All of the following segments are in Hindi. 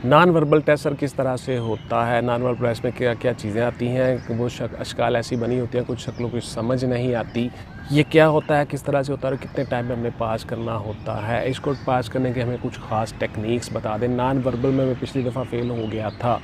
नॉन वर्बल टेस्ट सर किस तरह से होता है, नॉन वर्बल टेस्ट में क्या क्या चीज़ें आती हैं, वो अशकाल ऐसी बनी होती हैं, कुछ शक्लों की समझ नहीं आती, ये क्या होता है, किस तरह से होता है और कितने टाइम में हमें पास करना होता है। इसको पास करने के हमें कुछ ख़ास टेक्निक्स बता दें। नॉन वर्बल में मैं पिछली दफ़ा फ़ेल हो गया था,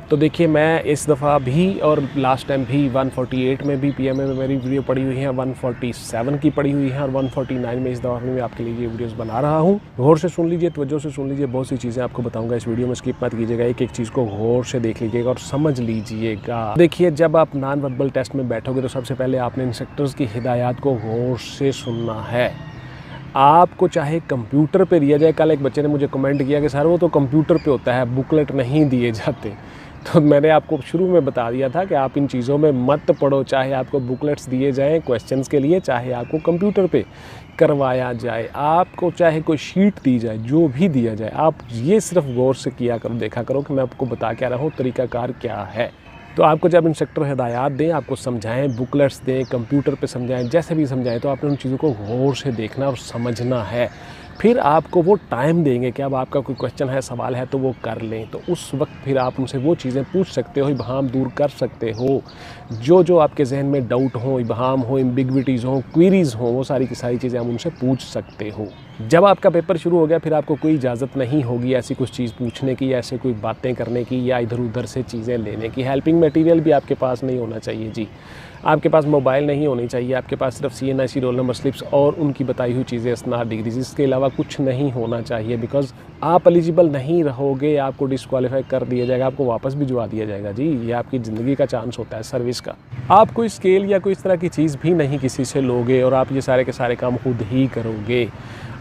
तो देखिए मैं इस दफ़ा भी और लास्ट टाइम भी 148 में भी पीएमए में मेरी वीडियो पड़ी हुई है, 147 की पड़ी हुई है और 149 में इस दफ़ा मैं आपके लिए ये वीडियोस बना रहा हूँ। गौर से सुन लीजिए, तवज्जो से सुन लीजिए, बहुत सी चीज़ें आपको बताऊंगा इस वीडियो में, स्किप मत कीजिएगा, एक एक चीज़ को गौर से देख लीजिएगा और समझ लीजिएगा। देखिए जब आप नॉन वर्बल टेस्ट में बैठोगे तो सबसे पहले आपने इंस्ट्रक्टर्स की हिदायत को गौर से सुनना है। आपको चाहे कंप्यूटर पे दिया जाए, कल एक बच्चे ने मुझे कमेंट किया कि सर वो तो कंप्यूटर पे होता है, बुकलेट नहीं दिए जाते। तो मैंने आपको शुरू में बता दिया था कि आप इन चीज़ों में मत पढ़ो, चाहे आपको बुकलेट्स दिए जाएं क्वेश्चंस के लिए, चाहे आपको कंप्यूटर पे करवाया जाए, आपको चाहे कोई शीट दी जाए, जो भी दिया जाए, आप ये सिर्फ गौर से किया करो, देखा करो कि मैं आपको बता क्या रहा हूँ, तरीक़ाकार क्या है। तो आपको जब इंस्ट्रक्टर हिदायत दें, आपको समझाएं, बुकलेट्स दें, कंप्यूटर पे समझाएं, जैसे भी समझाएं, तो आपने उन चीज़ों को गौर से देखना और समझना है। फिर आपको वो टाइम देंगे कि अब आपका कोई क्वेश्चन है, सवाल है, तो वो कर लें। तो उस वक्त फिर आप उनसे वो चीज़ें पूछ सकते हो, इबहम दूर कर सकते हो, जो आपके जहन में डाउट हो, इबहम हो, एम्बिग्विटीज़ हो, क्वेरीज़ हो, वो सारी की सारी चीज़ें आप उनसे पूछ सकते हो। जब आपका पेपर शुरू हो गया फिर आपको कोई इजाज़त नहीं होगी ऐसी कुछ चीज़ पूछने की, ऐसे कोई बातें करने की या इधर उधर से चीज़ें लेने की। हेल्पिंग मटेरियल भी आपके पास नहीं होना चाहिए जी, आपके पास मोबाइल नहीं होनी चाहिए, आपके पास सिर्फ CNIC रोल नंबर स्लिप्स और उनकी बताई हुई चीज़ें, स्नात डिग्रीज, इसके अलावा कुछ नहीं होना चाहिए। बिकॉज़ आप एलिजिबल नहीं रहोगे, आपको डिस्क्वालीफाई कर दिया जाएगा, आपको वापस भिजवा दिया जाएगा जी। ये आपकी ज़िंदगी का चांस होता है सर्विस का। आप कोई स्केल या कोई इस तरह की चीज़ भी नहीं किसी से लोगे और आप ये सारे के सारे काम खुद ही करोगे।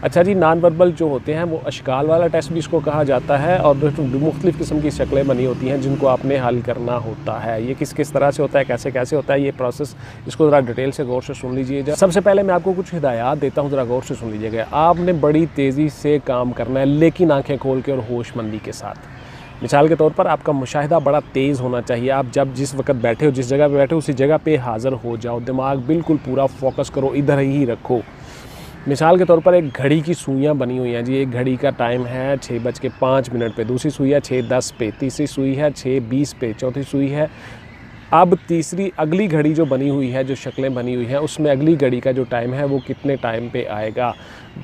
अच्छा जी, नॉन वर्बल जो होते हैं वो अशकाल वाला टेस्ट भी इसको कहा जाता है और मुख्तलिफ़ किस्म की शक्लें बनी होती हैं जिनको आपने हल करना होता है। ये किस किस तरह से होता है, कैसे कैसे होता है, ये प्रोसेस, इसको ज़रा डिटेल से गौर से सुन लीजिए। सबसे पहले मैं आपको कुछ हिदायत देता हूँ, ज़रा गौर से सुन लीजिएगा। आपने बड़ी तेज़ी से काम करना है, लेकिन आँखें खोल के और होशमंदी के साथ। मिसाल के तौर पर आपका मुशाहिदा बड़ा तेज़ होना चाहिए। आप जब जिस वक्त बैठे हो, जिस जगह पे बैठे हो, उसी जगह पे हाज़िर हो जाओ, दिमाग बिल्कुल पूरा फोकस करो, इधर ही रखो। मिसाल के तौर पर एक घड़ी की सुइयाँ बनी हुई हैं जी, एक घड़ी का टाइम है 6:05 पे, दूसरी सुई है 6:10 पे, तीसरी सुई है 6:20 पे, चौथी सुई है। अब तीसरी अगली घड़ी जो बनी हुई है, जो शक्लें बनी हुई हैं, उसमें अगली घड़ी का जो टाइम है वो कितने टाइम पे आएगा।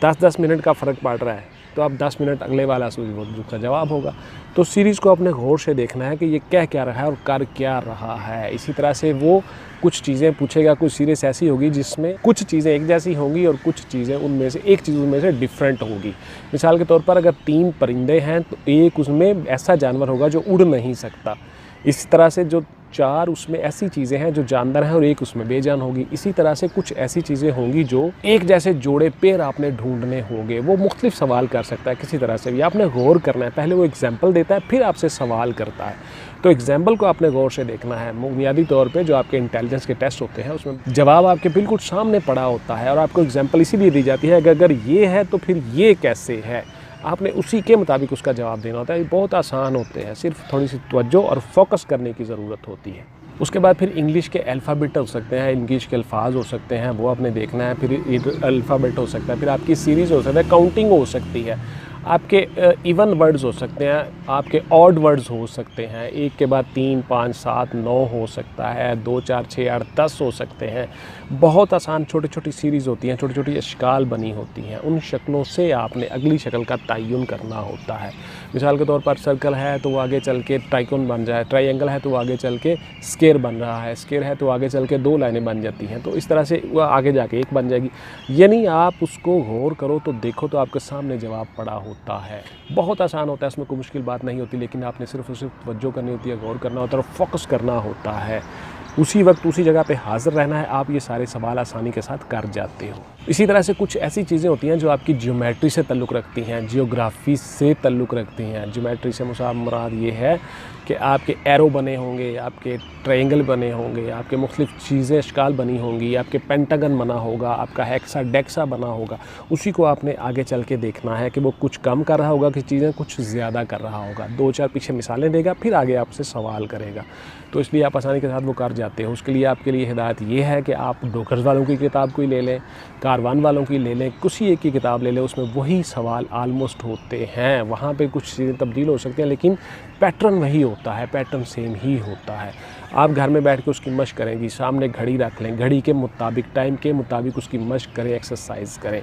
10-10 मिनट का फ़र्क पड़ रहा है, तो अब 10 मिनट अगले वाला उसका जवाब होगा। तो सीरीज़ को अपने गौर से देखना है कि ये कह क्या रहा है और कर क्या रहा है। इसी तरह से वो कुछ चीज़ें पूछेगा, कुछ सीरीज़ ऐसी होगी जिसमें कुछ चीज़ें एक जैसी होंगी और कुछ चीज़ें उनमें से एक चीज़ उनमें से डिफरेंट होगी। मिसाल के तौर पर अगर 3 परिंदे हैं तो एक उसमें ऐसा जानवर होगा जो उड़ नहीं सकता। इसी तरह से जो 4 उसमें ऐसी चीज़ें हैं जो जानदार हैं और एक उसमें बेजान होगी। इसी तरह से कुछ ऐसी चीज़ें होंगी जो एक जैसे जोड़े पेड़ आपने ढूंढने होंगे। वो मुख्तलिफ सवाल कर सकता है किसी तरह से भी, आपने गौर करना है। पहले वो एग्जाम्पल देता है, फिर आपसे सवाल करता है, तो एग्जाम्पल को आपने गौर से देखना है। बुनियादी तौर पे जो आपके इंटेलिजेंस के टेस्ट होते हैं उसमें जवाब आपके बिल्कुल सामने पड़ा होता है और आपको एग्जाम्पल इसीलिए दी जाती है कि अगर ये है तो फिर ये कैसे है, आपने उसी के मुताबिक उसका जवाब देना होता है। ये बहुत आसान होते हैं, सिर्फ थोड़ी सी तवज्जो और फोकस करने की ज़रूरत होती है। उसके बाद फिर इंग्लिश के अल्फ़ाबेट हो सकते हैं, इंग्लिश के अल्फाज हो सकते हैं, वो आपने देखना है। फिर अल्फ़ाबेट हो सकता है, फिर आपकी सीरीज़ हो सकता है, काउंटिंग हो सकती है, आपके इवन वर्ड्स हो सकते हैं, आपके ऑड वर्ड्स हो सकते हैं, 1 के बाद 3, 5, 7, 9 हो सकता है, 2, 4, 6, 8, 10 हो सकते हैं। बहुत आसान छोटी छोटी सीरीज़ होती हैं, छोटी छोटी अशकाल बनी होती हैं। उन शक्लों से आपने अगली शक्ल का तयन करना होता है। मिसाल के तौर पर सर्कल है तो वो आगे चल के ट्राइकोन बन जाए, ट्रायंगल है तो वो आगे चल के स्क्वायर बन रहा है, स्क्वायर है तो आगे चल के 2 लाइनें बन जाती हैं। तो इस तरह से वो आगे जाके एक बन जाएगी। यानी आप उसको गौर करो तो देखो तो आपके सामने जवाब पड़ा होता है। बहुत आसान होता है, इसमें कोई मुश्किल बात नहीं होती, लेकिन आपने सिर्फ तवज्जो करनी होती है, गौर करना होता है और फोकस करना होता है। उसी वक्त उसी जगह पे हाज़िर रहना है, आप ये सारे सवाल आसानी के साथ कर जाते हो। इसी तरह से कुछ ऐसी चीज़ें होती हैं जो आपकी ज्योमेट्री से ताल्लुक़ रखती हैं, जियोग्राफी से ताल्लुक़ रखती हैं। ज्योमेट्री से मुराद ये है कि आपके एरो बने होंगे, आपके ट्रायंगल बने होंगे, आपके मुख्तलिफ़ चीज़ें अशकाल बनी होंगी, आपके पेंटागन बना होगा, आपका हेक्साडेक्सा बना होगा। उसी को आपने आगे चल के देखना है कि वो कुछ कम कर रहा होगा कि चीज़ें कुछ ज़्यादा कर रहा होगा। 2-4 पीछे मिसालें देगा, फिर आगे आपसे सवाल करेगा, तो इसलिए आप आसानी के साथ वो कर जाते हो। उसके लिए आपके लिए हिदायत ये है कि आप डॉक्टर्स वालों की किताब कोई ले लें, कार R1 वालों की ले लें, किसी एक की किताब ले लें, उसमें वही सवाल आलमोस्ट होते हैं। वहाँ पे कुछ चीज़ें तब्दील हो सकती हैं लेकिन पैटर्न वही होता है, पैटर्न सेम ही होता है। आप घर में बैठ के उसकी मश्क करें जी, सामने घड़ी रख लें, घड़ी के मुताबिक, टाइम के मुताबिक उसकी मश्क करें, एक्सरसाइज करें।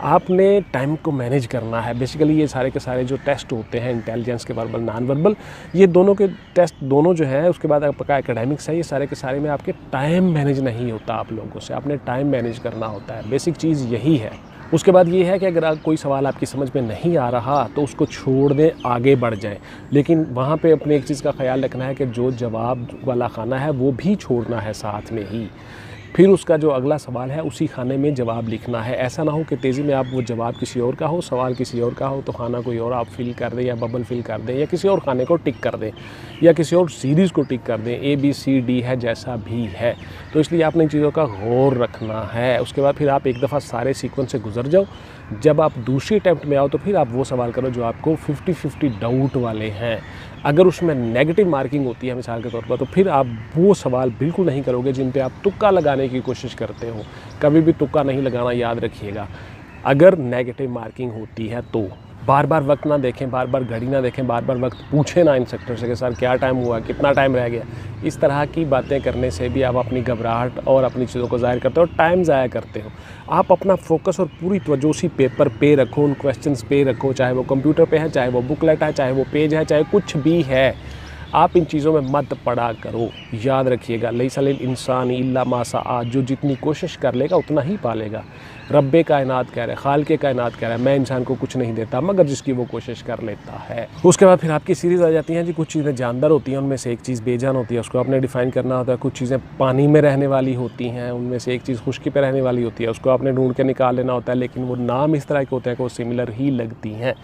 आपने टाइम को मैनेज करना है। बेसिकली ये सारे के सारे जो टेस्ट होते हैं इंटेलिजेंस के, वर्बल नॉन वर्बल, ये दोनों के टेस्ट दोनों जो है, उसके बाद आपका एकेडमिक्स है, ये सारे के सारे में आपके टाइम मैनेज नहीं होता। आप लोगों से आपने टाइम मैनेज करना होता है, बेसिक चीज़ यही है। उसके बाद ये है कि अगर कोई सवाल आपकी समझ में नहीं आ रहा तो उसको छोड़ दें, आगे बढ़ जाएं। लेकिन वहाँ पे अपने एक चीज़ का ख्याल रखना है कि जो जवाब वाला खाना है वो भी छोड़ना है साथ में ही। फिर उसका जो अगला सवाल है उसी खाने में जवाब लिखना है। ऐसा ना हो कि तेज़ी में आप वो जवाब किसी और का हो, सवाल किसी और का हो, तो खाना कोई और आप फिल कर दें या बबल फिल कर दें या किसी और खाने को टिक कर दें या किसी और सीरीज़ को टिक कर दें। ABCD है, जैसा भी है। तो इसलिए आपने इन चीज़ों का गौर रखना है। उसके बाद फिर आप एक दफ़ा सारे सीक्वेंस से गुजर जाओ। जब आप दूसरी अटैम्प्ट में आओ तो फिर आप वो सवाल करो जो आपको 50-50 डाउट वाले हैं। अगर उसमें नेगेटिव मार्किंग होती है मिसाल के तौर पर, तो फिर आप वो सवाल बिल्कुल नहीं करोगे जिन पे आप तुक्का लगाने की कोशिश करते हो। कभी भी तुक्का नहीं लगाना, याद रखिएगा। अगर नेगेटिव मार्किंग होती है तो बार बार वक्त ना देखें, बार बार घड़ी ना देखें, बार बार वक्त पूछें ना इंस्ट्रक्टर से कि सर क्या टाइम हुआ, कितना टाइम रह गया। इस तरह की बातें करने से भी आप अपनी घबराहट और अपनी चीज़ों को ज़ाहिर करते हो और टाइम ज़ाया करते हो। आप अपना फोकस और पूरी तवज्जो उसी पेपर पे रखो, उन क्वेश्चंस पे रखो, चाहे वो कंप्यूटर पे है, चाहे वो बुकलेट है, चाहे वो पेज है, चाहे कुछ भी है। आप इन चीज़ों में मत पड़ा करो। याद रखिएगा, लैसा लिल इंसान इल्ला मा सआ, जो जितनी कोशिश कर लेगा उतना ही पालेगा। रब्बे कायनात कह रहा है, खालिक़े कायनात कह रहा है, मैं इंसान को कुछ नहीं देता मगर जिसकी वो कोशिश कर लेता है। उसके बाद फिर आपकी सीरीज़ आ जाती हैं जी। कुछ चीज़ें जानदार होती हैं, उनमें से एक चीज़ बेजान होती है, उसको आपने डिफ़ाइन करना होता है। कुछ चीज़ें पानी में रहने वाली होती हैं, उनमें से एक चीज़ खुश्की पे रहने वाली होती है, उसको आपने ढूंढ के निकाल लेना होता है। लेकिन वो नाम इस तरह के होते हैं कि वो सिमिलर ही लगती हैं।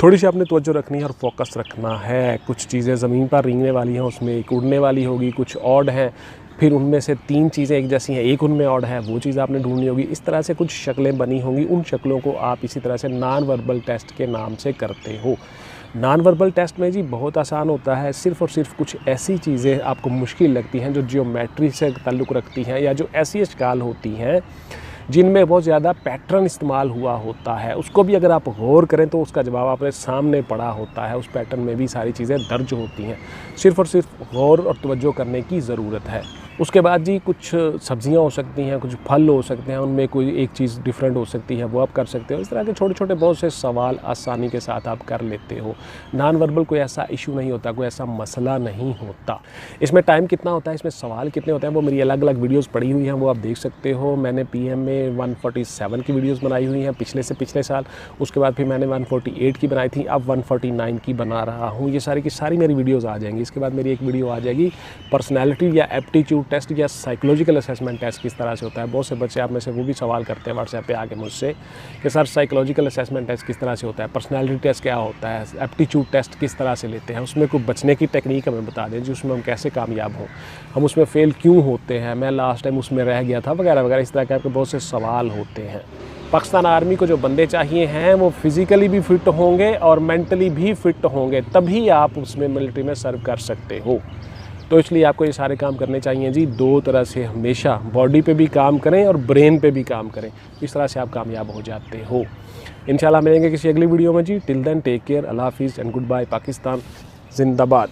थोड़ी सी आपने तवज्जो रखनी है और फोकस रखना है। कुछ चीज़ें ज़मीन पर रेंगने वाली हैं, उसमें एक उड़ने वाली होगी, कुछ ऑड हैं, फिर उनमें से 3 चीज़ें एक जैसी हैं, एक उनमें ऑड है, वो चीज़ आपने ढूंढनी होगी। इस तरह से कुछ शक्लें बनी होंगी, उन शक्लों को आप इसी तरह से नॉन वर्बल टेस्ट के नाम से करते हो। नॉन वर्बल टेस्ट में जी बहुत आसान होता है। सिर्फ़ और सिर्फ कुछ ऐसी चीज़ें आपको मुश्किल लगती हैं जो जियोमेट्री से ताल्लुक़ रखती हैं या जो ऐसी अशकाल होती हैं जिनमें बहुत ज़्यादा पैटर्न इस्तेमाल हुआ होता है, उसको भी अगर आप गौर करें तो उसका जवाब आपने सामने पड़ा होता है। उस पैटर्न में भी सारी चीज़ें दर्ज होती हैं। सिर्फ़ और सिर्फ गौर और तवज्जो करने की ज़रूरत है। उसके बाद जी कुछ सब्ज़ियाँ हो सकती हैं, कुछ फल हो सकते हैं, उनमें कोई एक चीज़ डिफरेंट हो सकती है, वो आप कर सकते हो। इस तरह के छोटे छोटे बहुत से सवाल आसानी के साथ आप कर लेते हो। नॉन वर्बल कोई ऐसा इशू नहीं होता, कोई ऐसा मसला नहीं होता। इसमें टाइम कितना होता है, इसमें सवाल कितने होते हैं, वो मेरी अलग अलग वीडियोज़ पड़ी हुई हैं, वो आप देख सकते हो। मैंने PM में 147 की वीडियोज़ बनाई हुई हैं पिछले से पिछले साल। उसके बाद फिर मैंने 148 की बनाई थी, अब 149 की बना रहा हूँ। ये सारी की सारी मेरी वीडियोज़ आ जाएंगी। इसके बाद मेरी एक वीडियो आ जाएगी पर्सनैलिटी या एप्टीट्यूड टेस्ट या साइकोलॉजिकल असेसमेंट टेस्ट किस तरह से होता है। बहुत से बच्चे आप में से वो भी सवाल करते हैं व्हाट्सएप पे आके मुझसे कि सर साइकोलॉजिकल असेसमेंट टेस्ट किस तरह से होता है, पर्सनैलिटी टेस्ट क्या होता है, एप्टीट्यूड टेस्ट किस तरह से लेते हैं, उसमें कोई बचने की टेक्निक हमें बता दें जी, उसमें हम कैसे कामयाब हों, हम उसमें फ़ेल क्यों होते हैं, मैं लास्ट टाइम उसमें रह गया था, वगैरह वगैरह। इस तरह के आपके बहुत से सवाल होते हैं। पाकिस्तान आर्मी को जो बंदे चाहिए हैं वो फिज़िकली भी फ़िट होंगे और मेंटली भी फ़िट होंगे, तभी आप उसमें मिलिट्री में सर्व कर सकते हो। तो इसलिए आपको ये सारे काम करने चाहिए जी। 2 तरह से हमेशा बॉडी पे भी काम करें और ब्रेन पे भी काम करें, इस तरह से आप कामयाब हो जाते हो। इंशाल्लाह मिलेंगे किसी अगली वीडियो में जी। टिल देन टेक केयर, अल्लाह हाफिज़ एंड गुड बाय। पाकिस्तान जिंदाबाद।